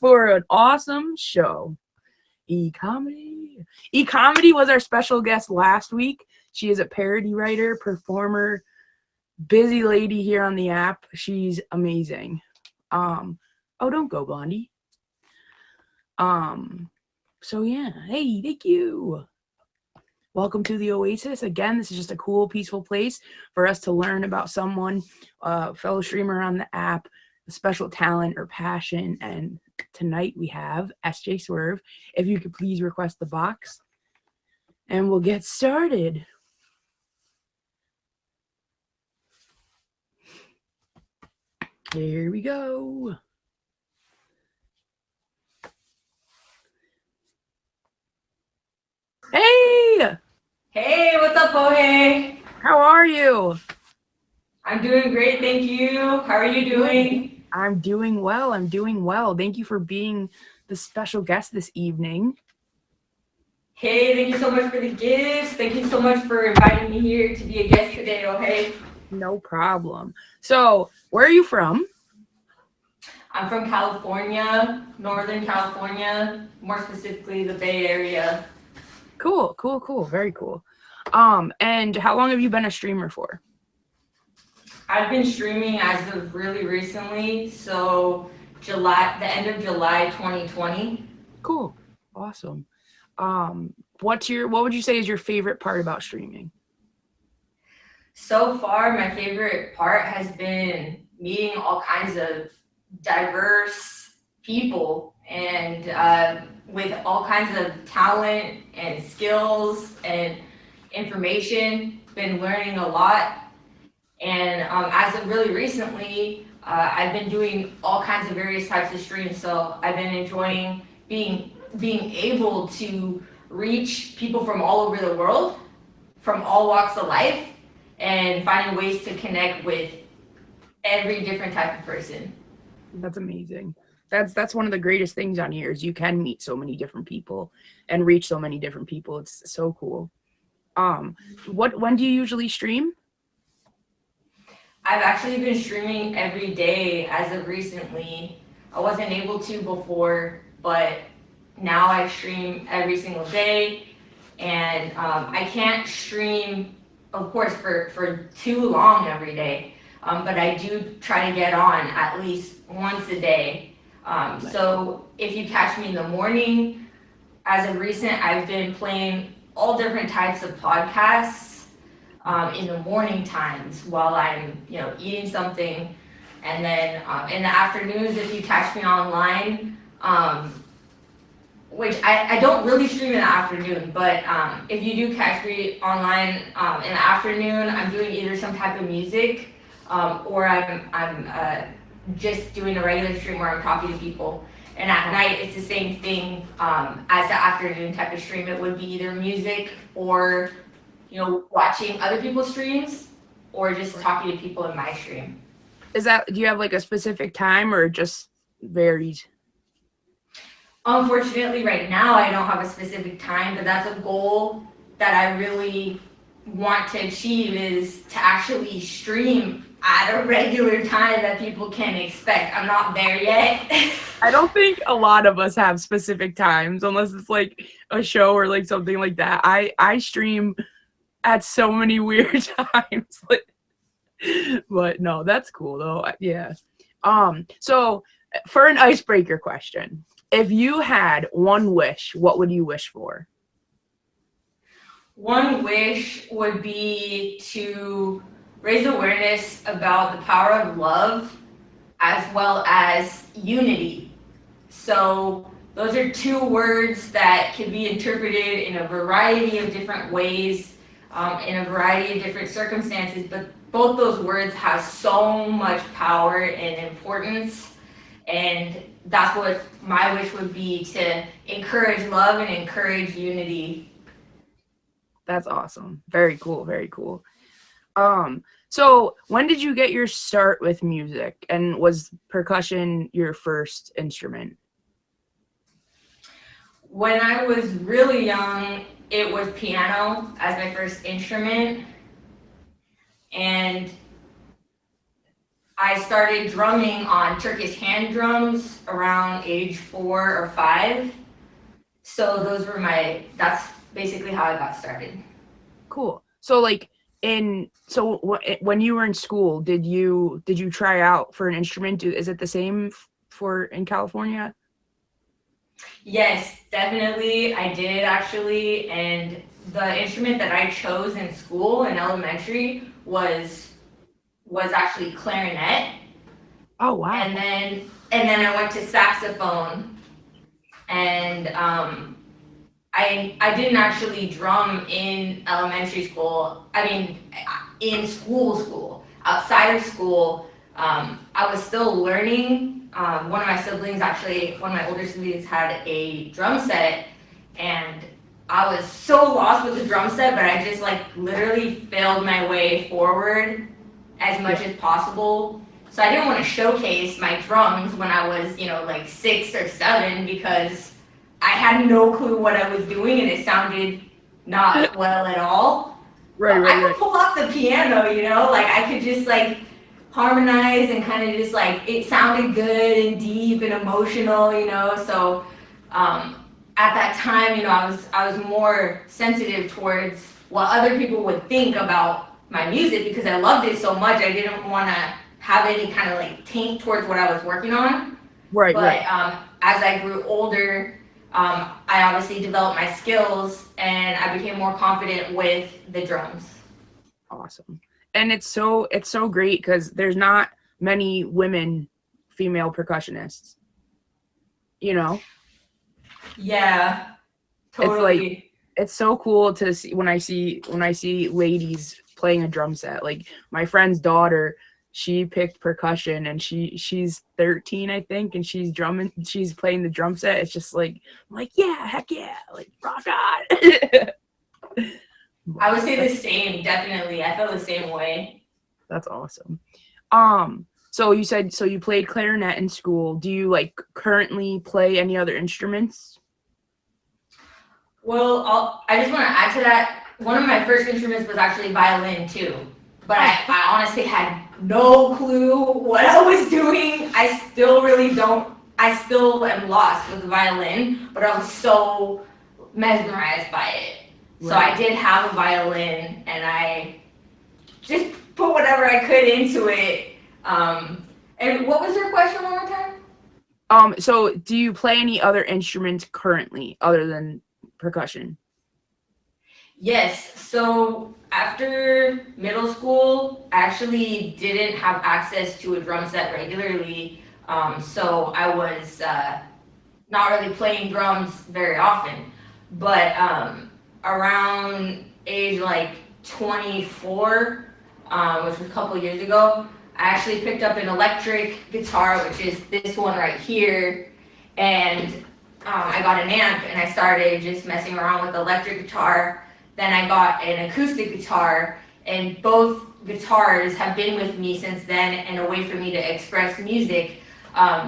for an awesome show. E-comedy. E-comedy was our special guest last week. She is a parody writer, performer, busy lady here on the app. She's amazing. Don't go, Blondie. So yeah, hey, thank you. Welcome to the Oasis. Again, this is just a cool, peaceful place for us to learn about someone, fellow streamer on the app, a special talent or passion. And tonight we have SJ Swerve. If you could please request the box, and we'll get started. Here we go. Hey! Hey, what's up, Jorge? How are you? I'm doing great, thank you. How are you doing? I'm doing well. Thank you for being the special guest this evening. Hey, thank you so much for the gifts. Thank you so much for inviting me here to be a guest today, Jorge. No problem. So, where are you from? I'm from California, Northern California, more specifically the Bay Area. Cool. Very cool. And how long have you been a streamer for? I've been streaming as of really recently, so the end of July 2020. Cool. Awesome. What would you say is your favorite part about streaming? So far, my favorite part has been meeting all kinds of diverse people and with all kinds of talent and skills and information. Been learning a lot. And as of really recently, I've been doing all kinds of various types of streams. So I've been enjoying being able to reach people from all over the world, from all walks of life, and finding ways to connect with every different type of person. That's amazing. That's one of the greatest things on here is you can meet so many different people and reach so many different people. It's so cool. When do you usually stream? I've actually been streaming every day as of recently. I wasn't able to before, but now I stream every single day. And I can't stream, of course, for too long every day, but I do try to get on at least once a day. So if you catch me in the morning, as of recent, I've been playing all different types of podcasts in the morning times while I'm, eating something. And then in the afternoons, if you catch me online, which I don't really stream in the afternoon, but if you do catch me online in the afternoon, I'm doing either some type of music or I'm just doing a regular stream where I'm talking to people. And at night, it's the same thing as the afternoon type of stream. It would be either music or watching other people's streams or just talking to people in my stream. Do you have like a specific time or it just varies? Unfortunately, right now, I don't have a specific time, but that's a goal that I really want to achieve is to actually stream at a regular time that people can expect. I'm not there yet. I don't think a lot of us have specific times unless it's like a show or like something like that. I stream at so many weird times. But no, that's cool though. Yeah. So for an icebreaker question, if you had one wish, what would you wish for? One wish would be to raise awareness about the power of love as well as unity. So those are two words that can be interpreted in a variety of different ways, in a variety of different circumstances, but both those words have so much power and importance. And that's what my wish would be, to encourage love and encourage unity. That's awesome. Very cool. So when did you get your start with music, and was percussion your first instrument? When I was really young, it was piano as my first instrument. And I started drumming on Turkish hand drums around age 4 or 5. So those were that's basically how I got started. Cool. So like when you were in school, did you try out for an instrument? Is it the same for in California? Yes, definitely. I did actually. And the instrument that I chose in school in elementary was actually clarinet. Oh wow. And then I went to saxophone. And I didn't actually drum in elementary school. I mean, in school. Outside of school, I was still learning. One of my siblings, actually, one of my older siblings, had a drum set, and I was so lost with the drum set, but I just like literally failed my way forward as Yeah. much as possible. So I didn't want to showcase my drums when I was, like 6 or 7 because I had no clue what I was doing and it sounded not well at all. Right, But right, I right. could pull off the piano, like I could just like harmonize and kind of just like it sounded good and deep and emotional. So at that time, I was more sensitive towards what other people would think about my music because I loved it so much. I didn't want to have any kind of like taint towards what I was working on. Right, But right. as I grew older, I obviously developed my skills and I became more confident with the drums. Awesome. And it's so great because there's not many women female percussionists, you know? Yeah, It's like totally. it's so cool to see when I see ladies playing a drum set. Like my friend's daughter, she picked percussion and she's 13, I think, and she's playing the drum set. It's just like I'm like, yeah, heck yeah, like rock on. I But would say the same, definitely. I feel the same way. that's awesome. So you said so you played clarinet in school. Do you like currently play any other instruments? Well, I just want to add to that. One of my first instruments was actually violin too, but Oh, I honestly had no clue what I was doing. I still really don't. I still am lost with the violin, but I was so mesmerized by it. So right. I did have a violin, and I just put whatever I could into it. And what was your question one more time? So do you play any other instruments currently other than percussion? Yes. So after middle school, I actually didn't have access to a drum set regularly. So I was not really playing drums very often. But around age like 24, which was a couple years ago, I actually picked up an electric guitar, which is this one right here. And I got an amp and I started just messing around with the electric guitar. Then I got an acoustic guitar, and both guitars have been with me since then and a way for me to express music.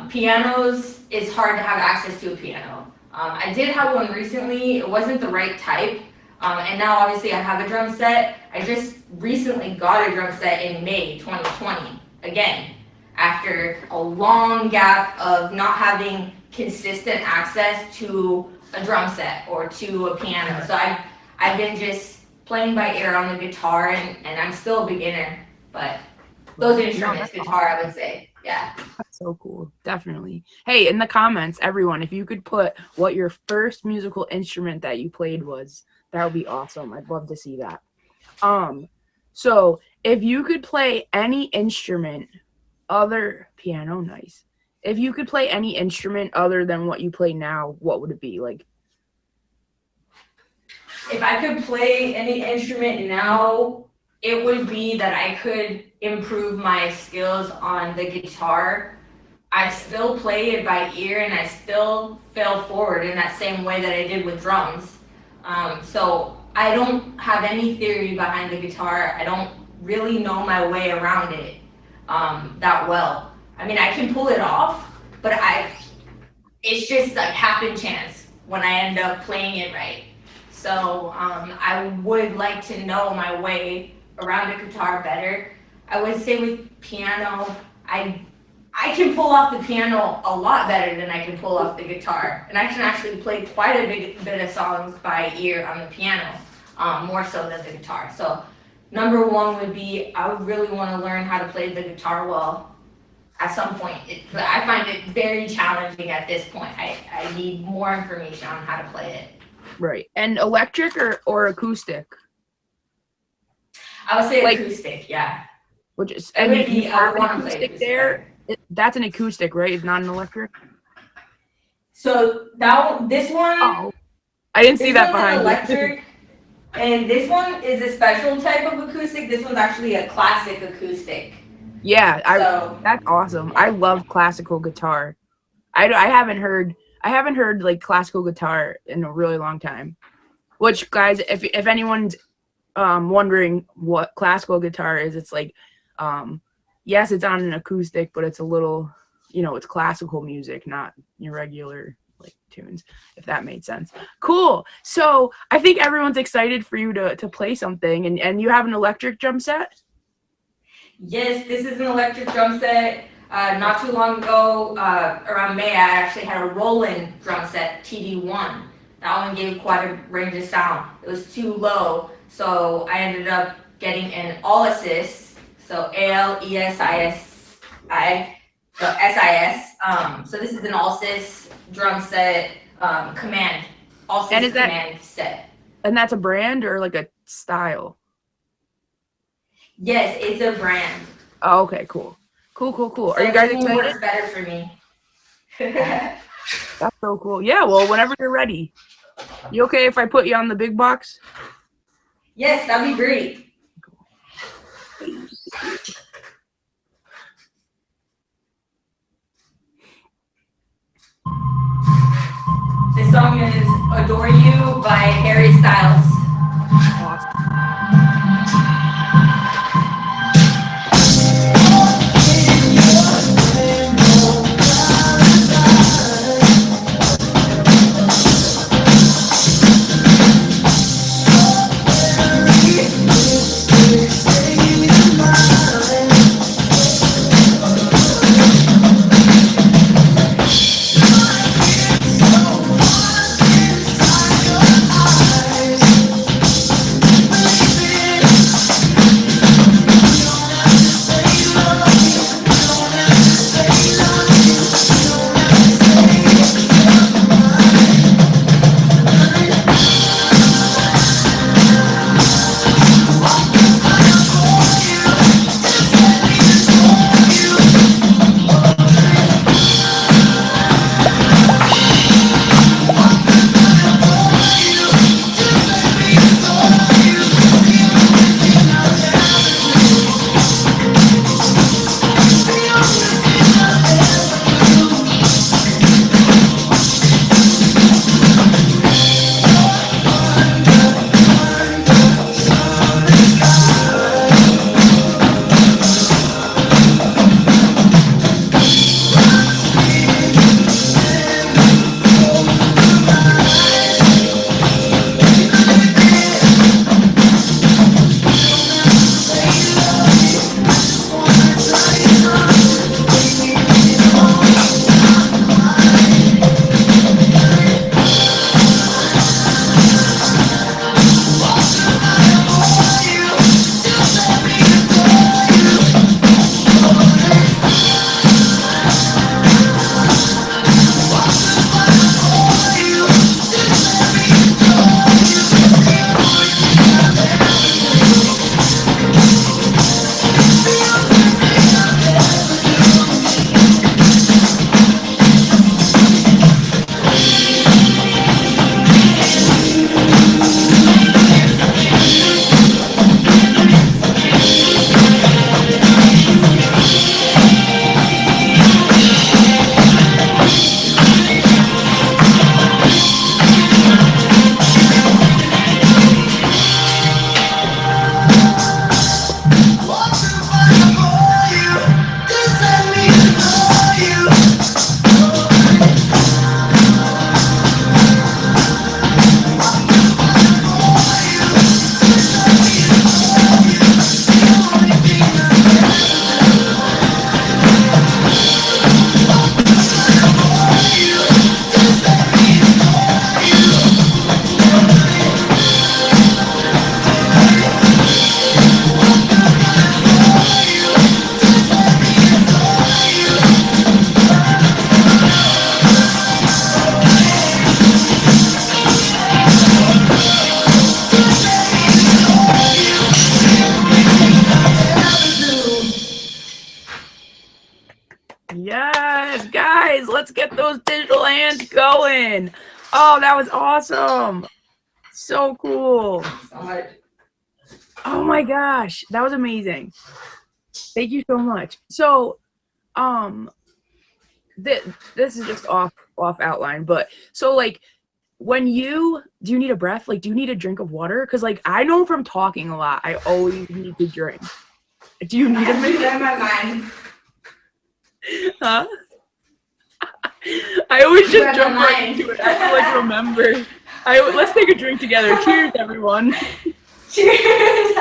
Pianos, it's hard to have access to a piano. I did have one recently, it wasn't the right type. And now obviously I have a drum set. I just recently got a drum set in May 2020, again, after a long gap of not having consistent access to a drum set or to a piano. So I've been just playing by ear on the guitar, and I'm still a beginner, but those Right. No, instruments, guitar, I would say, yeah. that's so cool. Definitely. Hey, in the comments, everyone, if you could put what your first musical instrument that you played was, that would be awesome. I'd love to see that. Um, so if you could play any instrument other piano, nice. If you could play any instrument other than what you play now, what would it be? Like, If I could play any instrument now, it would be that I could improve my skills on the guitar. I still play it by ear and I still fail forward in that same way that I did with drums. So I don't have any theory behind the guitar. I don't really know my way around it that well. I mean, I can pull it off, but it's just like happen chance when I end up playing it right. So I would like to know my way around the guitar better. I would say with piano, I I can pull off the piano a lot better than I can pull off the guitar, and I can actually play quite a bit of songs by ear on the piano, more so than the guitar. So, number one would be I would really want to learn how to play the guitar well at some point. But I find it very challenging at this point. I need more information on how to play it. Right. And electric or acoustic? I would say Like- acoustic, yeah. Which is, It and would be, you I have would an want to play acoustic acoustic there. better. That's an acoustic, right? It's not an electric. So this one, Oh, I didn't see this that one's an behind you. electric, and this one is a special type of acoustic. This one's actually a classic acoustic. Yeah, So that's awesome. I love classical guitar. I haven't heard like classical guitar in a really long time. Which, guys, if anyone's wondering what classical guitar is, it's like yes, it's on an acoustic, but it's a little, it's classical music, not your regular like tunes, if that made sense. Cool. So I think everyone's excited for you to play something, and you have an electric drum set. yes, this is an electric drum set. Not too long ago, around May, I actually had a Roland drum set, TD1. That one gave quite a range of sound. It was too low, so I ended up getting an Oasis, so ALESISI, so SIS. So this is an Oasis drum set, command, Oasis And is that- command set. And that's a brand or like a style? Yes, it's a brand. Oh, okay, cool. Cool. So Are you guys this one excited? works better for me. That's so cool. Yeah, well, whenever you're ready. You okay if I put you on the big box? Yes, that'd be great. This song is Adore You by Harry Styles. Awesome. those digital hands going. Oh, that was awesome. So cool. So much. Oh my gosh, that was amazing. Thank you so much. So, um, this is just off outline, but so like when you do you need a breath? Like, do you need a drink of water? Because like I know from talking a lot, I always need to drink. Do you need a minute? In my mind. Huh? I always just Read jump my right mind. into it. I have to like remember. Let's take a drink together. Cheers, everyone. Cheers.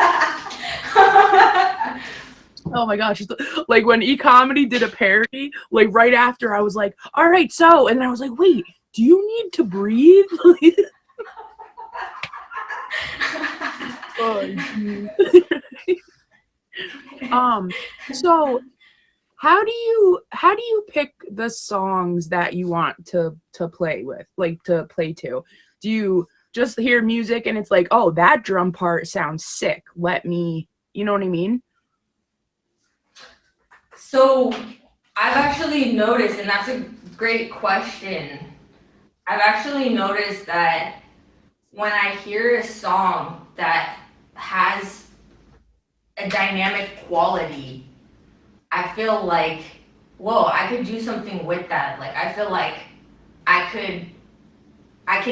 Oh my gosh. Like when E-Comedy did a parody, like right after I was like, all right, so, and then I was like, wait, do you need to breathe? Oh, so how do you pick the songs that you want to play with, like to play to? Do you just hear music and it's like, oh, that drum part sounds sick, let me, you know what I mean? So I've actually noticed, and that's a great question. I've actually noticed that when I hear a song that has a dynamic quality, I feel like, whoa, I could do something with that. Like I feel like I can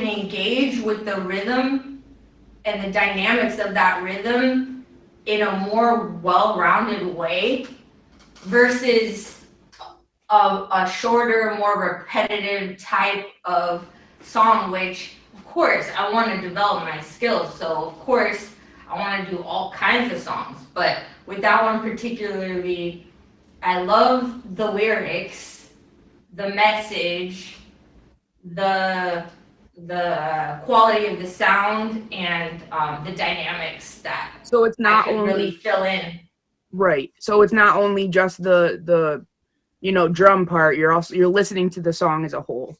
engage with the rhythm and the dynamics of that rhythm in a more well-rounded way versus a shorter, more repetitive type of song, which of course I want to develop my skills. So of course I want to do all kinds of songs, but with that one particularly, I love the lyrics, the message, the quality of the sound, and the dynamics that So it's I not could only really fill in. right. So it's not only just the drum part, you're listening to the song as a whole.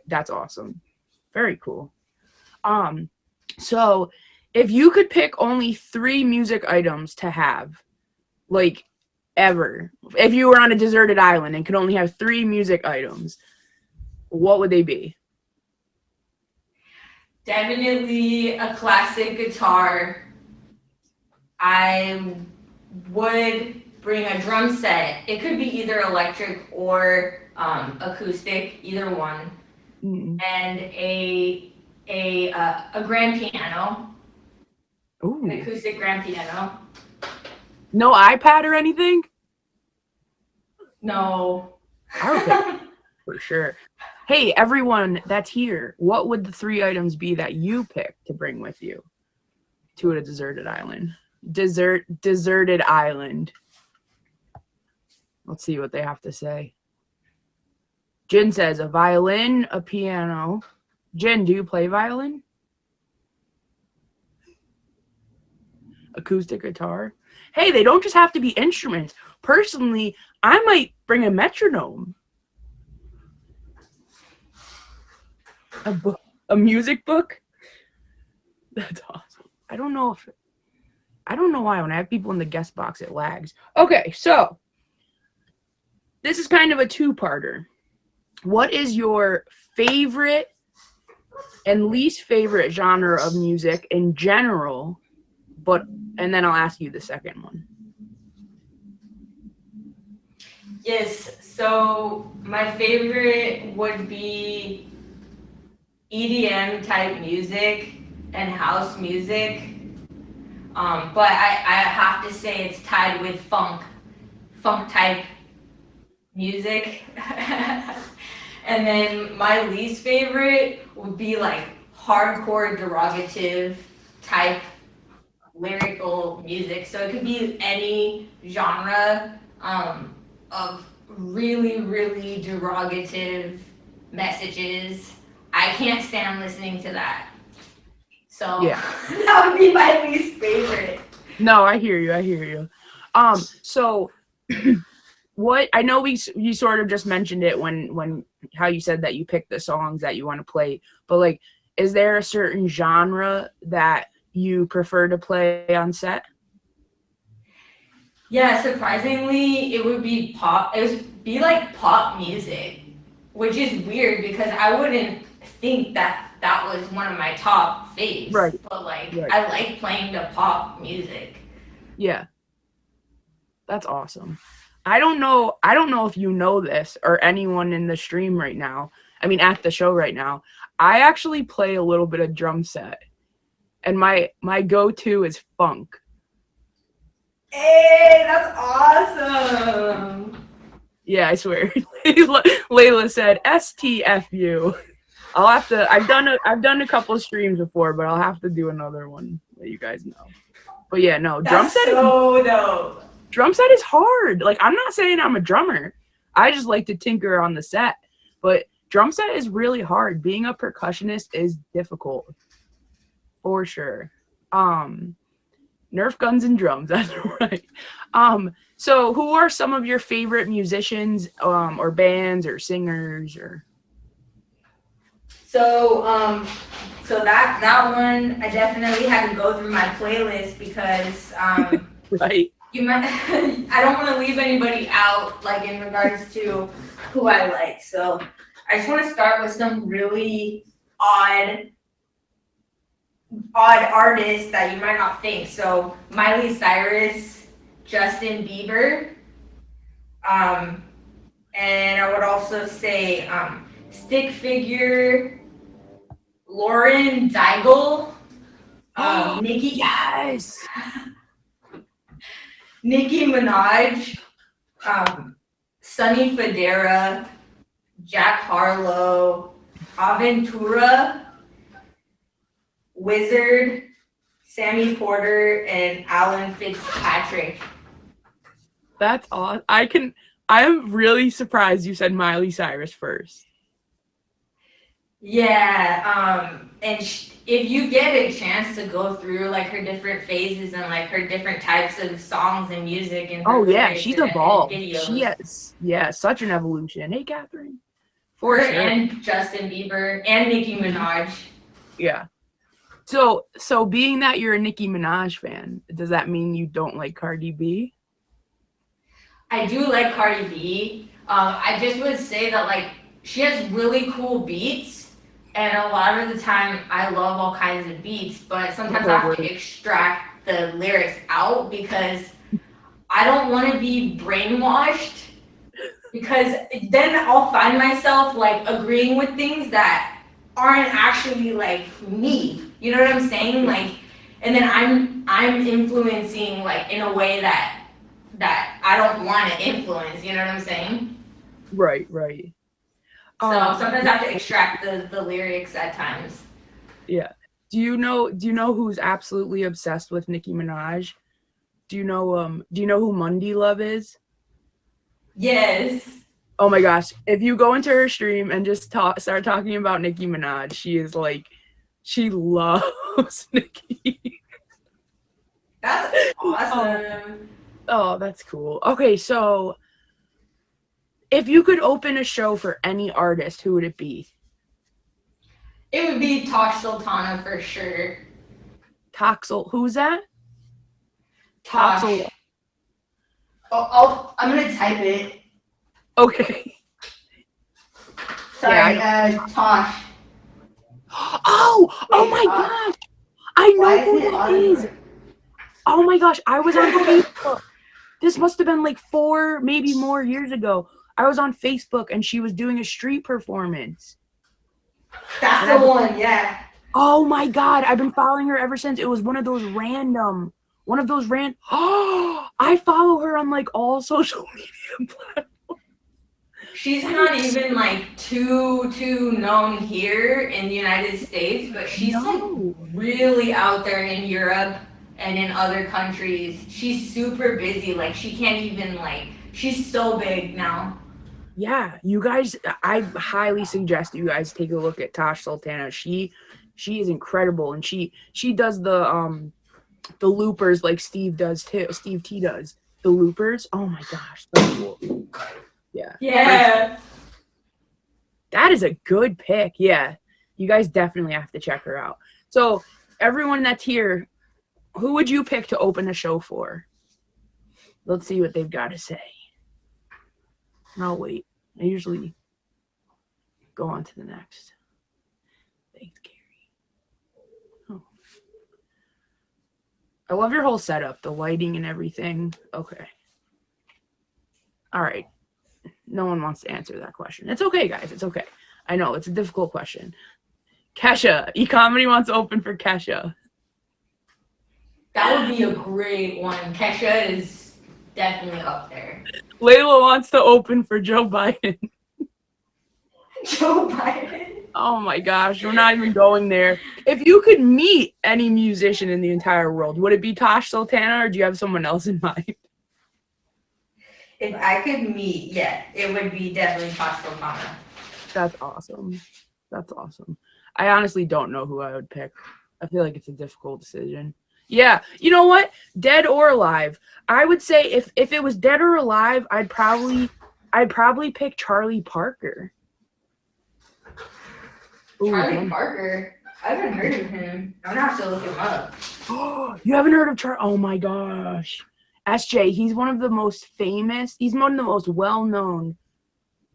That's awesome. Very cool. Um so if you could pick only 3 music items to have, like ever, if you were on a deserted island and could only have 3 music items, what would they be? Definitely a classic guitar. I would bring a drum set. It could be either electric or acoustic, either one, Mm. and a grand piano, an Ooh. acoustic grand piano. No iPad or anything? No. I would pick for sure. Hey, everyone that's here, what would the 3 items be that you pick to bring with you to a deserted island? Deserted island. Let's see what they have to say. Jin says a violin, a piano. Jin, do you play violin? Acoustic guitar? Hey, they don't just have to be instruments. Personally, I might bring a metronome. A book, a music book? That's awesome. I don't know why when I have people in the guest box it lags. Okay, so this is kind of a two-parter. What is your favorite and least favorite genre of music in general? And then I'll ask you the second one. Yes, so my favorite would be EDM type music and house music. But I have to say it's tied with funk type music. And then my least favorite would be like hardcore derogative type lyrical music. So it could be any genre of really, really derogative messages. I can't stand listening to that. So Yeah. that would be my least favorite. No, I hear you. So what I know you sort of just mentioned it when how you said that you picked the songs that you want to play, but like, is there a certain genre that you prefer to play on set? Yeah, surprisingly, it would be pop. It would be like pop music, which is weird because I wouldn't think that that was one of my top faves. Right. But like, Right. I like playing the pop music. Yeah. That's awesome. I don't know if you know this or anyone in the stream right now. I mean at the show right now. I actually play a little bit of drum set. And my go-to is funk. Hey, that's awesome. Yeah, I swear. Layla said STFU. I'll have to I've done a couple of streams before, but I'll have to do another one that you guys know. But yeah, no, That's so dope. drum set is hard. Like I'm not saying I'm a drummer. I just like to tinker on the set. But drum set is really hard. Being a percussionist is difficult. For sure. Nerf guns and drums, that's right. So who are some of your favorite musicians, or bands or singers or So, so that one, I definitely had to go through my playlist because right? you might. I don't want to leave anybody out, like in regards to who I like. So, I just want to start with some really odd artists that you might not think. So, Miley Cyrus, Justin Bieber, and I would also say Stick Figure, Lauren Daigle, Nicki Yes. Nicki Minaj, Sunny Federa, Jack Harlow, Aventura, Wizard, Sammy Porter, and Alan Fitzpatrick. That's awesome. I'm really surprised you said Miley Cyrus first. Yeah, and if you get a chance to go through like her different phases and like her different types of songs and music and her Oh yeah, lyrics she's and evolved. She videos, has, yeah, such an evolution. Hey, Catherine. For her sure. and Justin Bieber and Nicki Minaj. Yeah. So being that you're a Nicki Minaj fan, does that mean you don't like Cardi B? I do like Cardi B. I just would say that like she has really cool beats, and a lot of the time I love all kinds of beats, but sometimes I have to extract the lyrics out because I don't want to be brainwashed. Because then I'll find myself like agreeing with things that aren't actually like me. You know what I'm saying? Like, and then I'm influencing like in a way that I don't want to influence. You know what I'm saying? Right, right. So sometimes I have to extract the lyrics at times. Yeah. Do you know who's absolutely obsessed with Nicki Minaj? Do you know who Mundy Love is? Yes. Oh my gosh. If you go into her stream and just start talking about Nicki Minaj, she is like she loves Nicki. That's awesome. Oh, that's cool. Okay, so if you could open a show for any artist, who would it be? It would be Tosh Sultana for sure. Toxel. Who's that? Tosh. Toxel. I'm gonna type it. Okay. Sorry, Tosh. Oh my gosh. I know who that is. Oh my gosh, I was on Facebook. This must have been like 4, maybe more years ago. I was on Facebook and she was doing a street performance. That's the one, yeah. Oh my god, I've been following her ever since. It was one of those I follow her on like all social media platforms. She's not even like too known here in the United States, but she's like really out there in Europe and in other countries. She's super busy. Like she can't even like she's so big now. Yeah, you guys, I highly suggest you guys take a look at Tosh Sultana. She is incredible, and she does the loopers like Steve does too. Steve T does the loopers. Oh my gosh, so cool. Yeah. Yeah. That is a good pick. Yeah, you guys definitely have to check her out. So everyone that's here, who would you pick to open a show for? Let's see what they've got to say. I'll wait. I usually go on to the next. Thanks, Gary. Oh. I love your whole setup, the lighting and everything. Okay. All right. No one wants to answer that question. It's okay, guys. It's okay. I know it's a difficult question. Kesha, eComedy wants to open for Kesha. That would be a great one. Kesha is definitely up there. Layla wants to open for Joe Biden. Joe Biden. Oh my gosh, we're not even going there. If you could meet any musician in the entire world, would it be Tosh Sultana or do you have someone else in mind? If I could meet, yeah, it would be definitely Tosh Sultana. That's awesome. That's awesome. I honestly don't know who I would pick. I feel like it's a difficult decision. Yeah, you know what? Dead or alive. I would say if it was dead or alive, I'd probably pick Charlie Parker. Ooh, Charlie Parker? I haven't heard of him. I'm gonna have to look him up. You haven't heard of Charlie? Oh my gosh. SJ, he's one of the most famous, he's one of the most well-known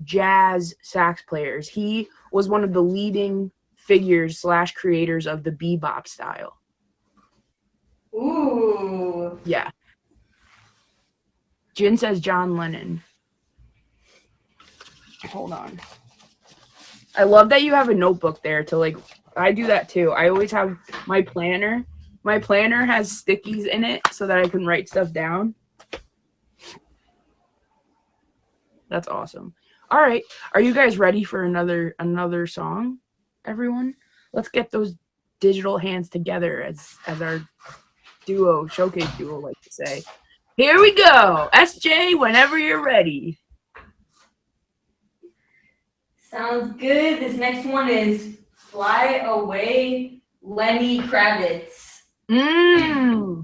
jazz sax players. He was one of the leading figures / creators of the bebop style. Ooh. Yeah. Jin says John Lennon. Hold on. I love that you have a notebook there to like, I do that too. I always have my planner. My planner has stickies in it so that I can write stuff down. That's awesome. All right. Are you guys ready for another song, everyone? Let's get those digital hands together as our duo, showcase duo like to say. Here we go. SJ, whenever you're ready. Sounds good. This next one is Fly Away, Lenny Kravitz. Mmm.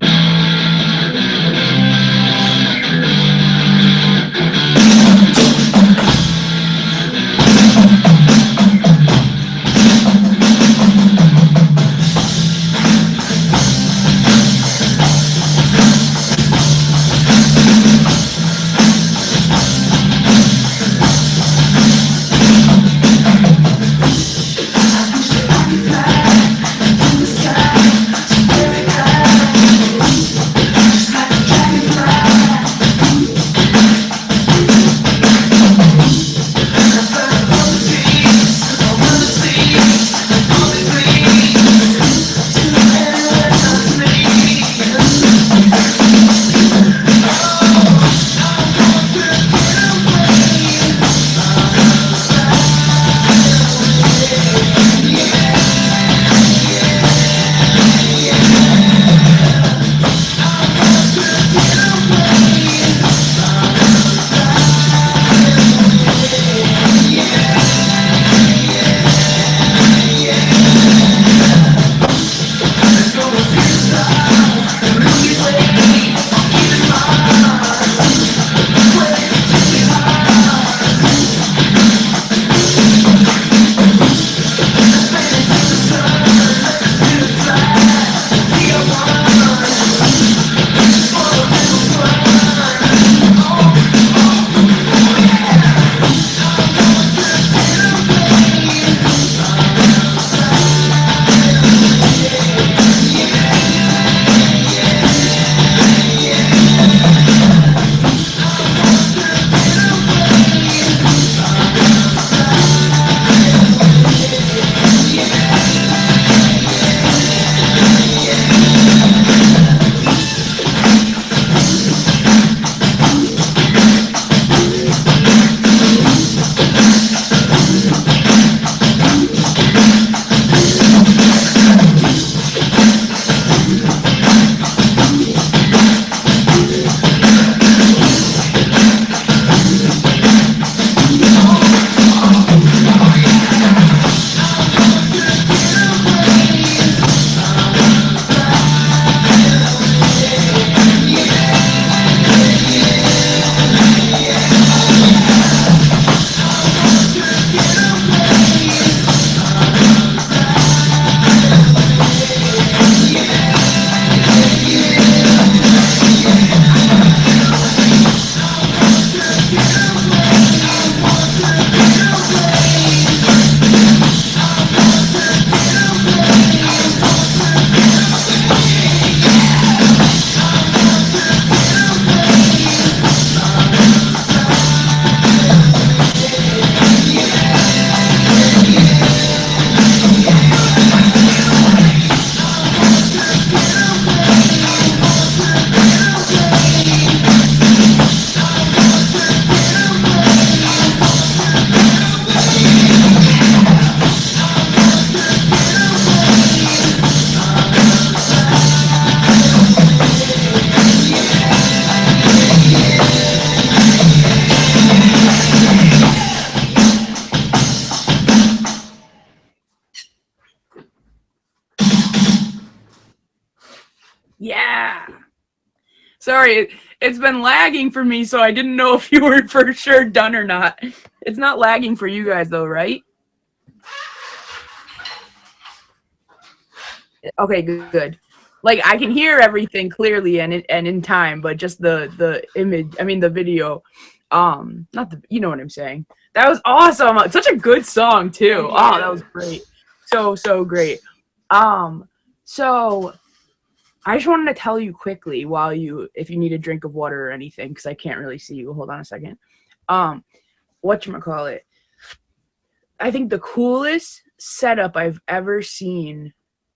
Yeah. Sorry, it's been lagging for me, so I didn't know if you were for sure done or not. It's not lagging for you guys though, right? Okay, good. Like I can hear everything clearly and in time, but just the image, I mean the video, not the, you know what I'm saying. That was awesome. Such a good song too. Thank Oh, that was you. great. So great. Um, so I just wanted to tell you quickly while you, if you need a drink of water or anything, because I can't really see you. Hold on a second. Um, whatchamacallit? I think the coolest setup I've ever seen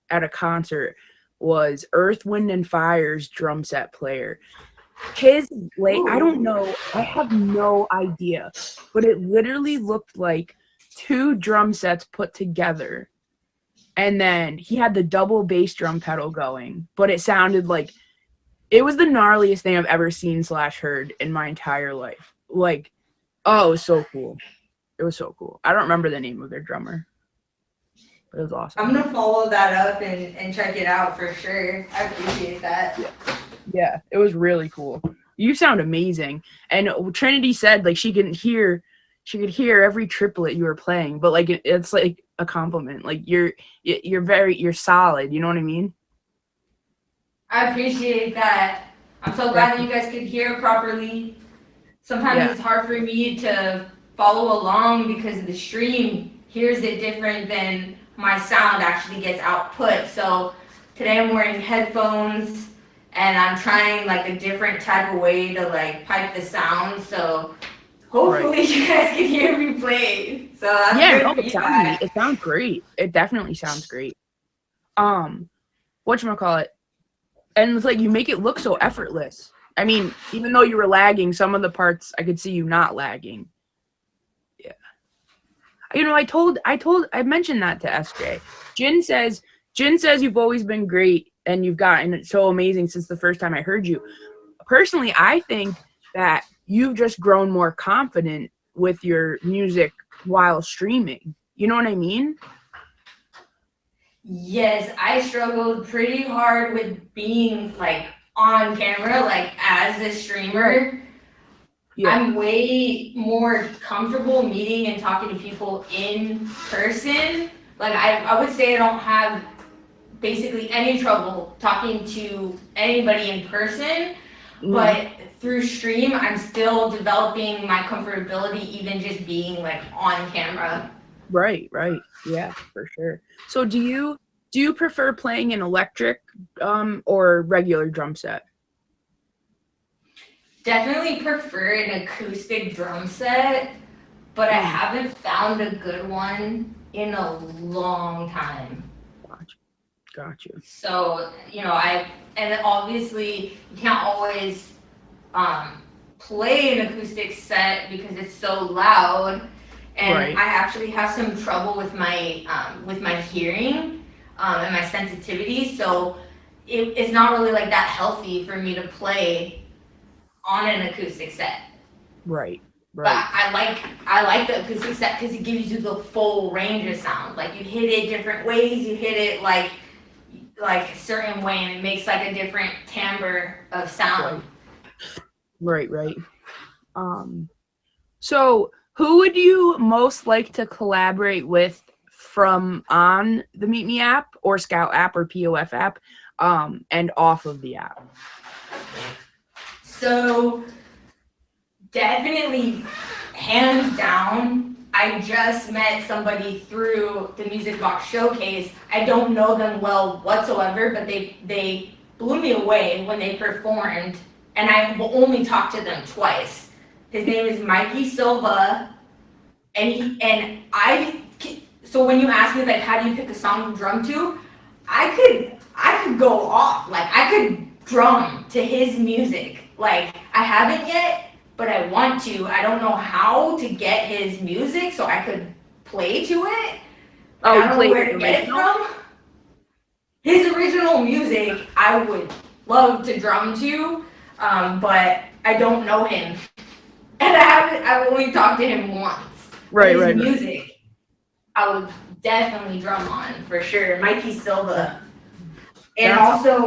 at a concert was Earth, Wind, and Fire's drum set player. His I don't Ooh. know, I have no idea, but it literally looked like two drum sets put together. And then he had the double bass drum pedal going, but it sounded like it was the gnarliest thing I've ever seen slash heard in my entire life. Like, oh, it was so cool. It was so cool. I don't remember the name of their drummer, but it was I'm awesome. gonna follow that up and check it out for sure. I appreciate that. Yeah. Yeah, it was really cool. You sound amazing. And Trinity said like she could hear every triplet you were playing, but like it's like a compliment. Like you're solid, you know what I mean? I appreciate that. I'm so glad that you Definitely. guys could hear properly. Sometimes Yeah, it's hard for me to follow along because the stream hears it different than my sound actually gets output. So today I'm wearing headphones and I'm trying like a different type of way to like pipe the sound. So right. hopefully you guys can hear me play. So that's Yeah, good no, feedback. it sounds great. It definitely sounds great. Um, whatchamacallit? And it's like you make it look so effortless. I mean, even though you were lagging, some of the parts I could see you not lagging. Yeah. You know, I mentioned that to SJ. Jin says Jin says you've always been great and you've gotten it so amazing since the first time I heard you. Personally, I think that you've just grown more confident with your music while streaming. You know what I mean? Yes, I struggled pretty hard with being like on camera, like as a Right. streamer. Yeah. I'm way more comfortable meeting and talking to people in person. Like I would say I don't have basically any trouble talking to anybody in person, Mm, but through stream I'm still developing my comfortability even just being like on camera. right. Yeah, for sure. So do you prefer playing an electric or regular drum set? Definitely prefer an acoustic drum set, but I Mm, haven't found a good one in a long time. gotcha. Gotcha. So, and obviously you can't always um, play an acoustic set because it's so loud. And Right. I actually have some trouble with my hearing and my sensitivity. So it's not really like that healthy for me to play on an acoustic set. Right. But Right. I like the acoustic set because it gives you the full range of sound. Like you hit it different ways. You hit it like a certain way, and it makes like a different timbre of sound. Right. Right. Um so who would you most like to collaborate with from on the Meet Me app or Scout app or POF app and off of the app? So definitely, hands down, I just met somebody through the Music Box Showcase. I don't know them well whatsoever, but they blew me away when they performed, and I will only talk to them twice. His name is Mikey Silva, and so when you ask me like how do you pick a song to drum to, I could go off, like I could drum to his music. Like I haven't yet, but I want to. I don't know how to get his music so I could play to it. Like Oh, I you don't know played where his to get it original? from. His original music I would love to drum to, but I don't know him, and I've only talked to him once. But Right, his right, right. music I would definitely drum on for sure. Mikey That, Silva, and that's also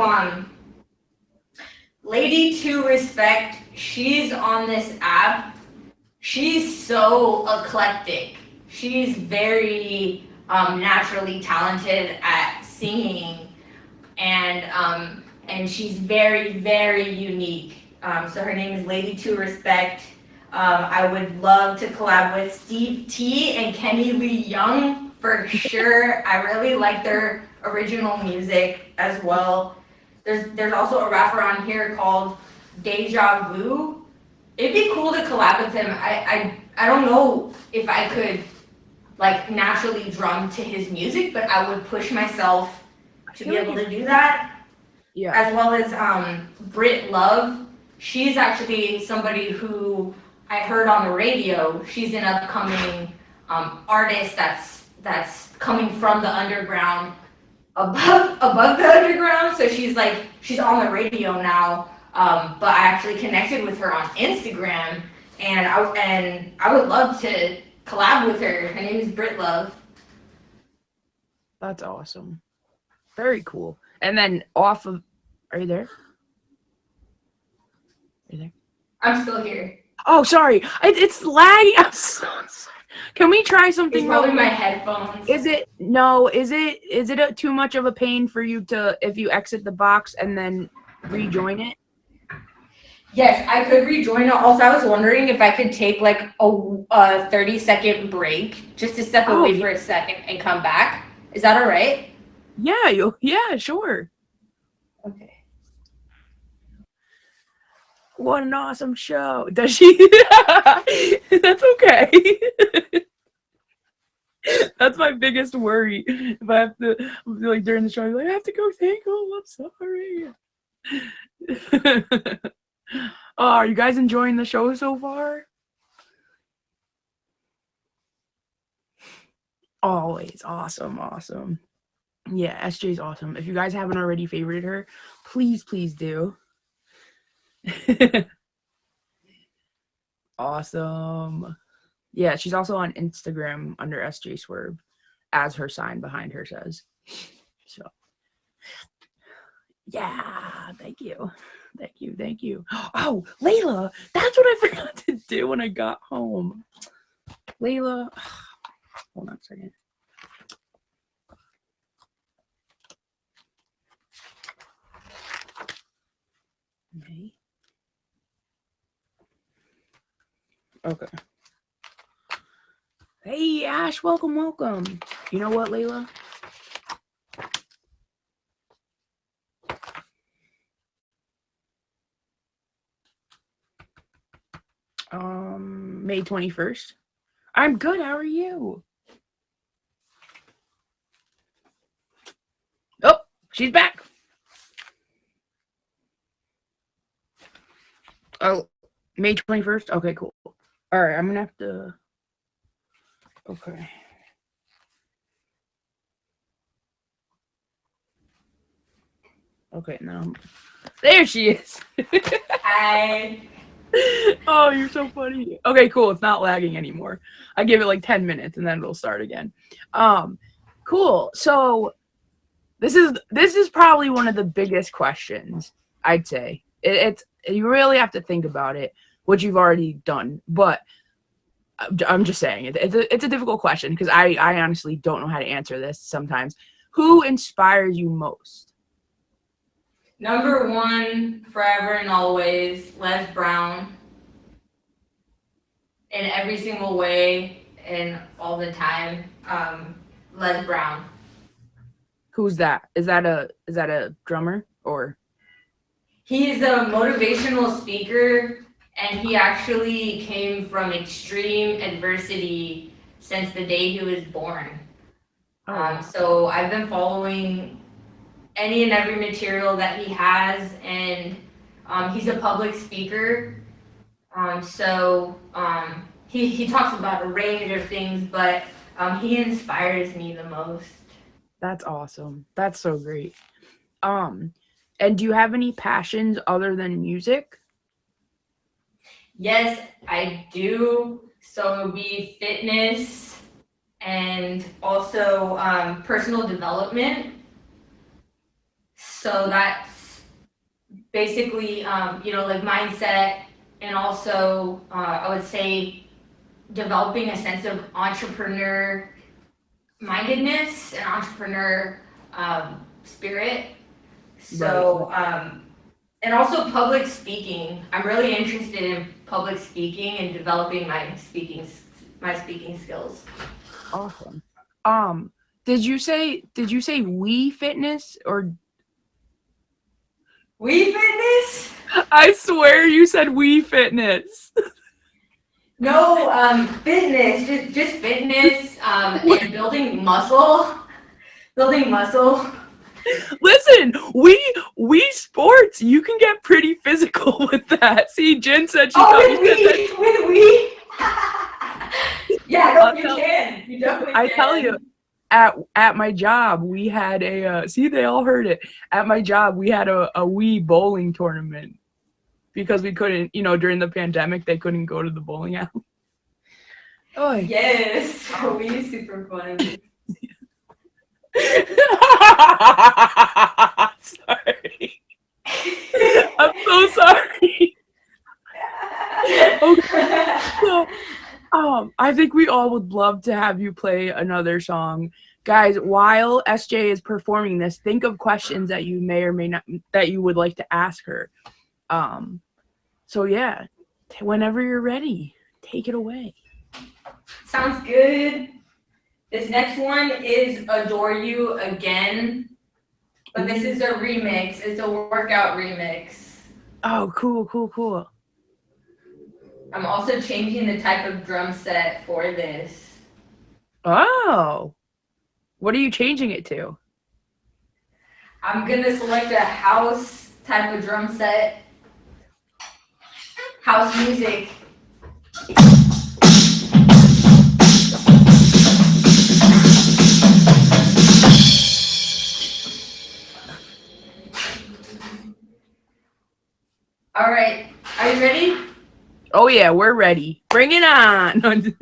Lady to Respect, she's on this app. She's so eclectic. She's very naturally talented at singing, and she's very, very unique. So her name is Lady to Respect. I would love to collab with Steve T and Kenny Lee Young for sure. I really like their original music as well. There's also a rapper on here called Deja Vu. It'd be cool to collab with him. I don't know if I could like naturally drum to his music, but I would push myself to be able to do that. Yeah. As well as Brit Love. She's actually somebody who I heard on the radio. She's an upcoming artist that's coming from the underground, above the underground. So she's on the radio now. But I actually connected with her on Instagram, and I would love to collab with her. Her name is Brit Love. That's awesome. Very cool. And then off of, are you there? Are you there? I'm still here. Oh, sorry. It's lagging. I'm so sorry. Can we try something? It's probably my headphones. Is it too much of a pain for you to, if you exit the box and then rejoin it? Yes, I could rejoin it. Also, I was wondering if I could take like a 30-second break just to step away for a second and come back. Is that all right? Yeah, sure. Okay. What an awesome show. Does she? That's okay. That's my biggest worry. If I have to, like, during the show, I'm like, I have to go thank him. I'm sorry. Are you guys enjoying the show so far? Always awesome. Yeah, SJ's awesome. If you guys haven't already favorited her, please do. Awesome. Yeah, she's also on Instagram under SJ Swerve, as her sign behind her says. So, yeah, thank you. Oh, Layla, that's what I forgot to do when I got home. Layla, hold on a second. Okay. Hey, Ash, welcome. You know what, Layla? May 21st. I'm good. How are you? Oh, she's back. Oh, May 21st? Okay, cool. All right, I'm gonna have to. Okay. Okay, now. There she is. Hi. Oh, you're so funny. Okay, cool. It's not lagging anymore. I give it like 10 minutes and then it'll start again. Cool. So this is probably one of the biggest questions, I'd say. It's you really have to think about it, which you've already done. But I'm just saying it's a difficult question because I honestly don't know how to answer this sometimes. Who inspires you most? Number one, forever and always, Les Brown. In every single way and all the time, Les Brown. Who's that? Is that a drummer or? He's a motivational speaker, and he actually came from extreme adversity since the day he was born. So I've been following any and every material that he has, and he's a public speaker. He talks about a range of things, but he inspires me the most. That's awesome. That's so great. And do you have any passions other than music? Yes, I do. So it would be fitness and also personal development. So that's basically, like mindset, and also I would say developing a sense of entrepreneur mindedness and entrepreneur spirit. Right. So, and also public speaking. I'm really interested in public speaking and developing my speaking skills. Awesome. Did you say We Fitness or We Fitness? I swear you said We Fitness. No, fitness, just fitness, and building muscle, building muscle. Listen, we sports, you can get pretty physical with that. See, Jen said she Oh, thought you said that. with we. Yeah, no, I'll you tell- can. You definitely I can. tell you, at my job we had a see, they all heard it. At my job we had a Wii bowling tournament because we couldn't, during the pandemic they couldn't go to the bowling alley. Oh. Yes, we is super fun. Sorry. I'm so sorry. Okay. So, I think we all would love to have you play another song. Guys, while SJ is performing this, think of questions that you may or may not, that you would like to ask her. So yeah, whenever you're ready, take it away. Sounds good. This next one is Adore You Again, but this is a remix. It's a workout remix. Oh, cool. I'm also changing the type of drum set for this. Oh, what are you changing it to? I'm gonna select a house type of drum set. House music. All right, are you ready? Oh yeah, we're ready. Bring it on.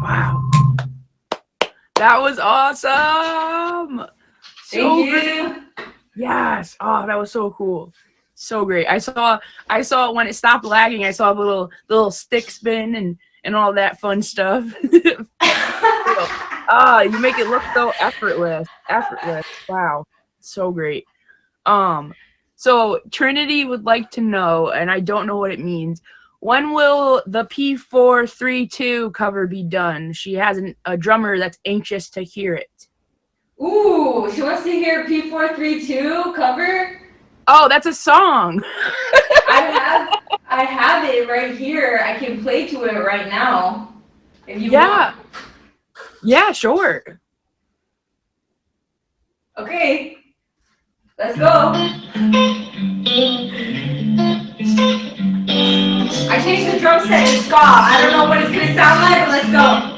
Wow. That was awesome. Thank So you. great. Yes. Oh, that was so cool. So great. I saw when it stopped lagging, I saw the little stick spin and all that fun stuff. You make it look so effortless. Effortless. Wow. So great. Um, so Trinity would like to know, and I don't know what it means. When will the P432 cover be done? She has a drummer that's anxious to hear it. Ooh, she wants to hear P432 cover. Oh, that's a song. I have it right here. I can play to it right now if you Yeah. want. Yeah, sure. Okay, let's go. I changed the drum set to ska. I don't know what it's gonna sound like, but let's go.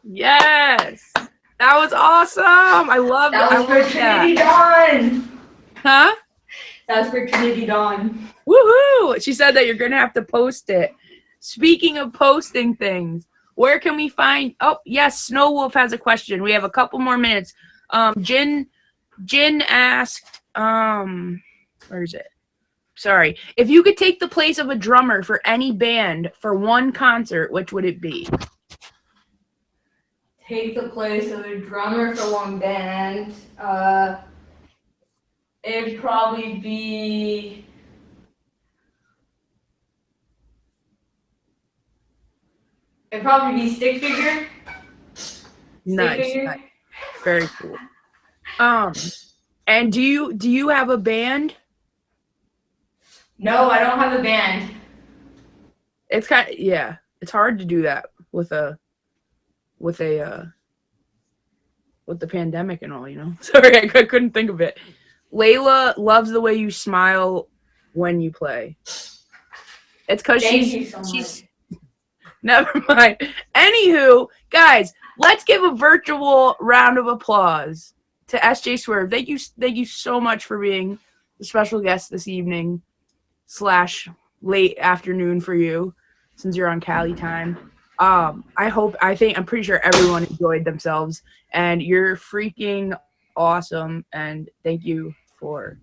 Yes. That was awesome. I love That I was for love Trinity that. Dawn. Huh? That was for Trinity Dawn. Woohoo! She said that you're gonna have to post it. Speaking of posting things, where can we find? Oh yes, Snow Wolf has a question. We have a couple more minutes. Jin asked, where is it? Sorry. If you could take the place of a drummer for any band for one concert, which would it be? Take the place of a drummer for one band. It'd probably be. It'd probably be Stick Figure. Stick Nice. Figure. Nice. Very cool. And do you have a band? No, I don't have a band. It's kind of, yeah. It's hard to do that with a with the pandemic and all, you know. Sorry, I couldn't think of it. Layla loves the way you smile. when you play. It's because Thank you so she's much. never mind. Anywho, guys, let's give a virtual round of applause to SJ Swerve. Thank you so much for being the special guest this evening / late afternoon for you, since you're on Cali time. I'm pretty sure everyone enjoyed themselves, and you're freaking awesome. And thank you for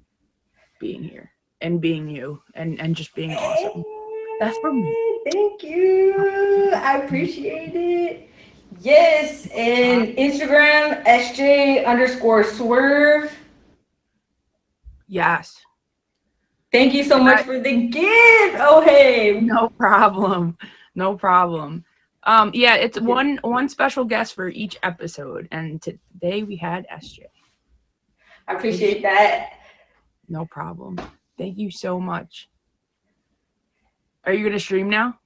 being here and being you and just being awesome. That's from me. Thank you. I appreciate it. Yes, and Instagram SJ_swerve. Yes. Thank you so much for the gift. Oh hey. No problem. No problem. Yeah, it's one special guest for each episode, and today we had SJ. I appreciate that. No problem. Thank you so much. Are you gonna stream now?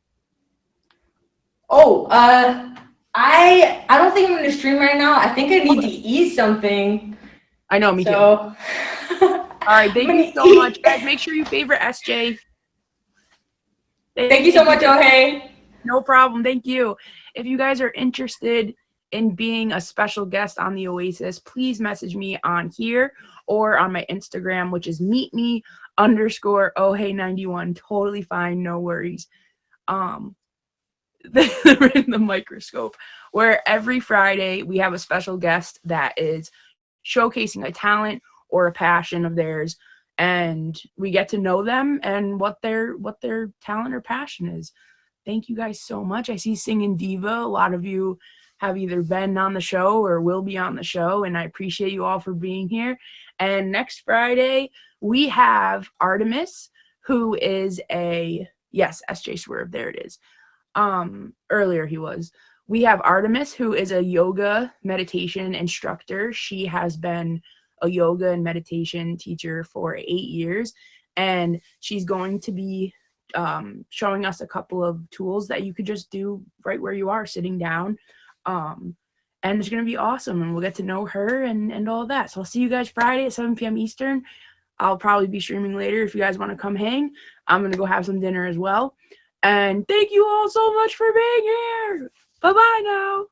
Oh, I don't think I'm gonna stream right now. I think I need to eat something. I know, me too. So All right, thank you so much, guys. Make sure you favorite SJ. Thank you so much, Oh hey. No problem. Thank you. If you guys are interested in being a special guest on the Oasis, please message me on here or on my Instagram, which is meetme_ohey91. Totally fine, no worries. The microscope, where every Friday we have a special guest that is showcasing a talent or a passion of theirs, and we get to know them and what their talent or passion is. Thank you guys so much. I see Singing Diva. A lot of you have either been on the show or will be on the show, and I appreciate you all for being here. And next Friday, we have Artemis, who is SJ Swerve, there it is. Earlier he was. We have Artemis, who is a yoga meditation instructor. She has been a yoga and meditation teacher for 8 years, and she's going to be showing us a couple of tools that you could just do right where you are, sitting down. And it's going to be awesome, and we'll get to know her and all that. So I'll see you guys Friday at 7 p.m. Eastern. I'll probably be streaming later if you guys want to come hang. I'm going to go have some dinner as well. And thank you all so much for being here. Bye-bye now.